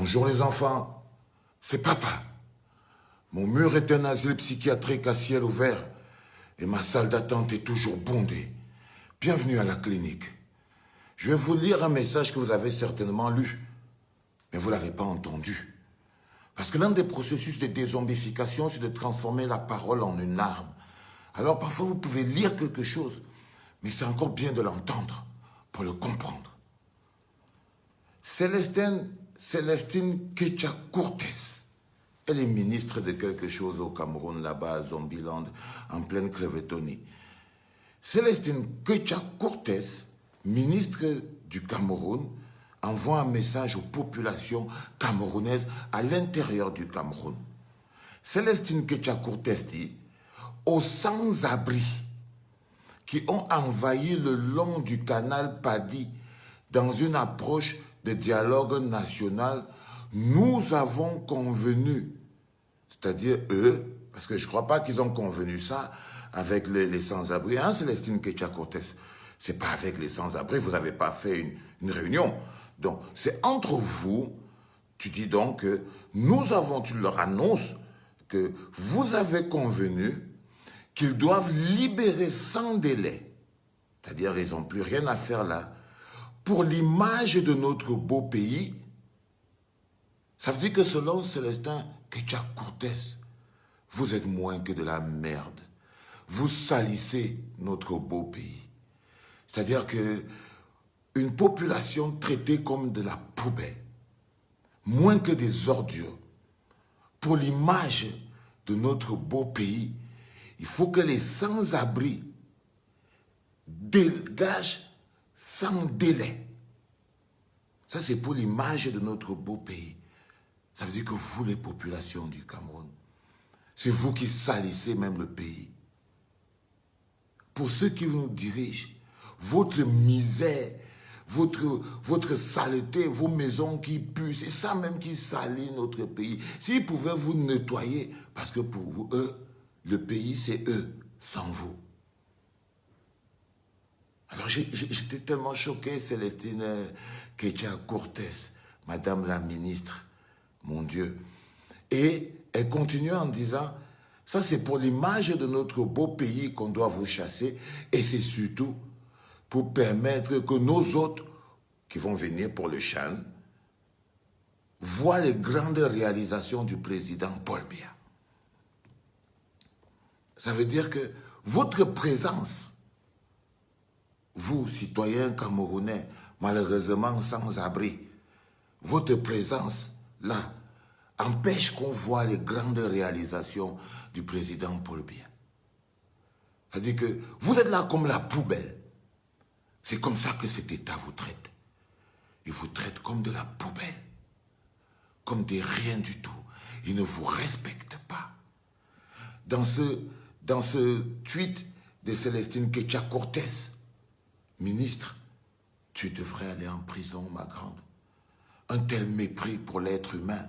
Bonjour les enfants, c'est papa. Mon mur est un asile psychiatrique à ciel ouvert et ma salle d'attente est toujours bondée. Bienvenue à la clinique. Je vais vous lire un message que vous avez certainement lu, mais vous ne l'avez pas entendu. Parce que l'un des processus de dézombification, c'est de transformer la parole en une arme. Alors parfois vous pouvez lire quelque chose, mais c'est encore bien de l'entendre pour le comprendre. Célestine Kecha Cortés. Elle est ministre de quelque chose au Cameroun, là-bas à Zombiland, en pleine crevetonie. Célestine Kecha Cortés, ministre du Cameroun, envoie un message aux populations camerounaises à l'intérieur du Cameroun. Célestine Kecha Cortés dit « Aux sans-abri qui ont envahi le long du canal Padi dans une approche de dialogue national, nous avons convenu, c'est-à-dire eux, parce que je ne crois pas qu'ils ont convenu ça avec les sans-abri, hein, Célestine Kecha Cortés, c'est pas avec les sans-abri, vous n'avez pas fait une réunion. Donc, c'est entre vous, tu dis donc que nous avons, tu leur annonces que vous avez convenu qu'ils doivent libérer sans délai, c'est-à-dire ils n'ont plus rien à faire là, pour l'image de notre beau pays. Ça veut dire que selon Célestin Kecha Cortés, vous êtes moins que de la merde. Vous salissez notre beau pays. C'est-à-dire que une population traitée comme de la poubelle, moins que des ordures, pour l'image de notre beau pays, il faut que les sans-abri dégagent sans délai. Ça, c'est pour l'image de notre beau pays. Ça veut dire que vous, les populations du Cameroun, c'est vous qui salissez même le pays. Pour ceux qui nous dirigent, votre misère, votre saleté, vos maisons qui puent, c'est ça même qui salit notre pays. S'ils pouvaient vous nettoyer, parce que pour vous, eux, le pays, c'est eux, sans vous. Alors j'étais tellement choqué, Célestine Kecha Cortés, Madame la ministre, mon Dieu. Et elle continue en disant, ça c'est pour l'image de notre beau pays qu'on doit vous chasser, et c'est surtout pour permettre que nos autres, qui vont venir pour le Chan, voient les grandes réalisations du président Paul Biya. Ça veut dire que votre présence, vous, citoyens camerounais, malheureusement sans abri, votre présence là empêche qu'on voit les grandes réalisations du président Paul Biya. C'est-à-dire que vous êtes là comme la poubelle. C'est comme ça que cet État vous traite. Il vous traite comme de la poubelle, comme des rien du tout. Il ne vous respecte pas. Dans ce tweet de Célestine Kecha Cortés, ministre, tu devrais aller en prison, ma grande. Un tel mépris pour l'être humain.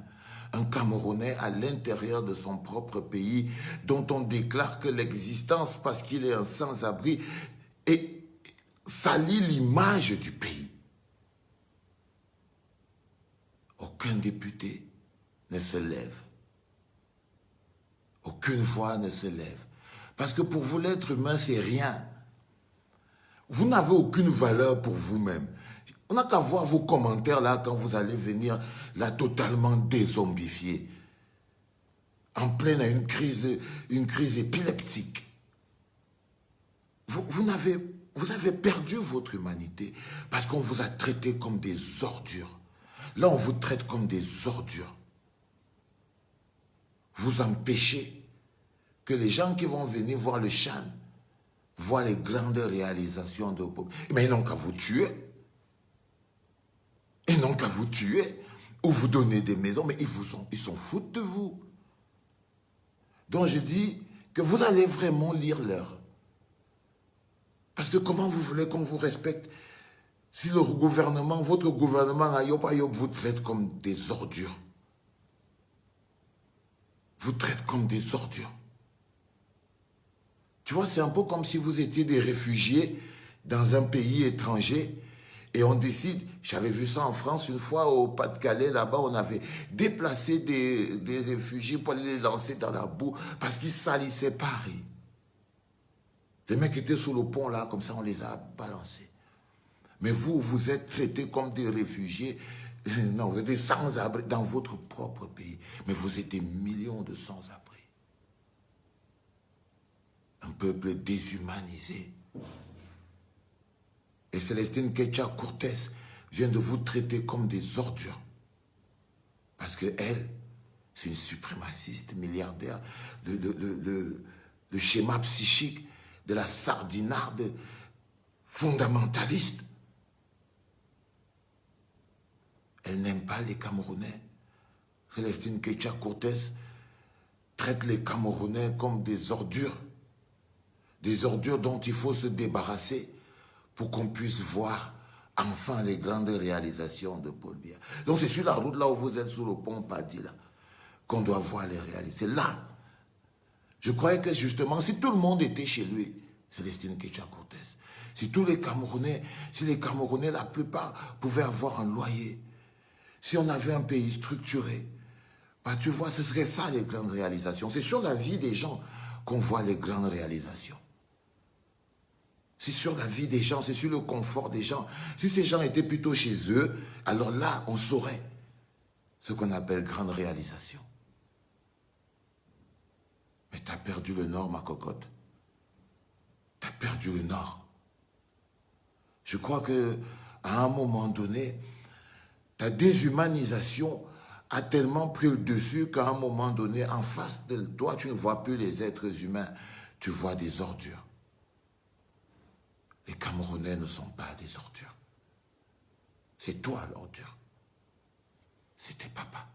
Un Camerounais à l'intérieur de son propre pays, dont on déclare que l'existence, parce qu'il est un sans-abri, salit l'image du pays. Aucun député ne se lève. Aucune voix ne se lève. Parce que pour vous, l'être humain, c'est rien. Vous n'avez aucune valeur pour vous-même. On n'a qu'à voir vos commentaires là quand vous allez venir là totalement dézombifié. En pleine une crise épileptique. Vous avez perdu votre humanité parce qu'on vous a traité comme des ordures. Là, on vous traite comme des ordures. Vous empêchez que les gens qui vont venir voir le Chan voient les grandes réalisations de vos peuples. Mais ils n'ont qu'à vous tuer. Ils n'ont qu'à vous tuer ou vous donner des maisons, mais ils s'en foutent de vous. Donc je dis que vous allez vraiment lire l'heure. Parce que comment vous voulez qu'on vous respecte si le gouvernement, votre gouvernement Ayop vous traite comme des ordures? Vous traite comme des ordures. Tu vois, c'est un peu comme si vous étiez des réfugiés dans un pays étranger Et on décide, j'avais vu ça en France une fois au Pas-de-Calais, là-bas on avait déplacé des réfugiés pour aller les lancer dans la boue parce qu'ils salissaient Paris. Les mecs étaient sous le pont là, comme ça on les a balancés. Mais vous, vous êtes traités comme des réfugiés, non, vous êtes des sans-abri dans votre propre pays. Mais vous êtes des millions de sans-abri. Un peuple déshumanisé. Et Célestine Ketcha-Cortez vient de vous traiter comme des ordures. Parce qu'elle, c'est une suprémaciste milliardaire. Le schéma psychique de la sardinarde fondamentaliste. Elle n'aime pas les Camerounais. Célestine Ketcha-Cortez traite les Camerounais comme des ordures. Des ordures dont il faut se débarrasser pour qu'on puisse voir enfin les grandes réalisations de Paul Biya. Donc c'est sur la route là où vous êtes sur le pont Padi là qu'on doit voir les réalités. Là, je croyais que justement, si tout le monde était chez lui, Célestine Ketcha-Cortez, si tous les Camerounais, si les Camerounais, la plupart, pouvaient avoir un loyer, si on avait un pays structuré, bah tu vois, ce serait ça les grandes réalisations. C'est sur la vie des gens qu'on voit les grandes réalisations. C'est sur la vie des gens, c'est sur le confort des gens. Si ces gens étaient plutôt chez eux, alors là, on saurait ce qu'on appelle grande réalisation. Mais tu as perdu le Nord, ma cocotte. Tu as perdu le Nord. Je crois qu'à un moment donné, ta déshumanisation a tellement pris le dessus qu'à un moment donné, en face de toi, tu ne vois plus les êtres humains, tu vois des ordures. Les Camerounais ne sont pas des ordures. C'est toi l'ordure. C'est tes papas.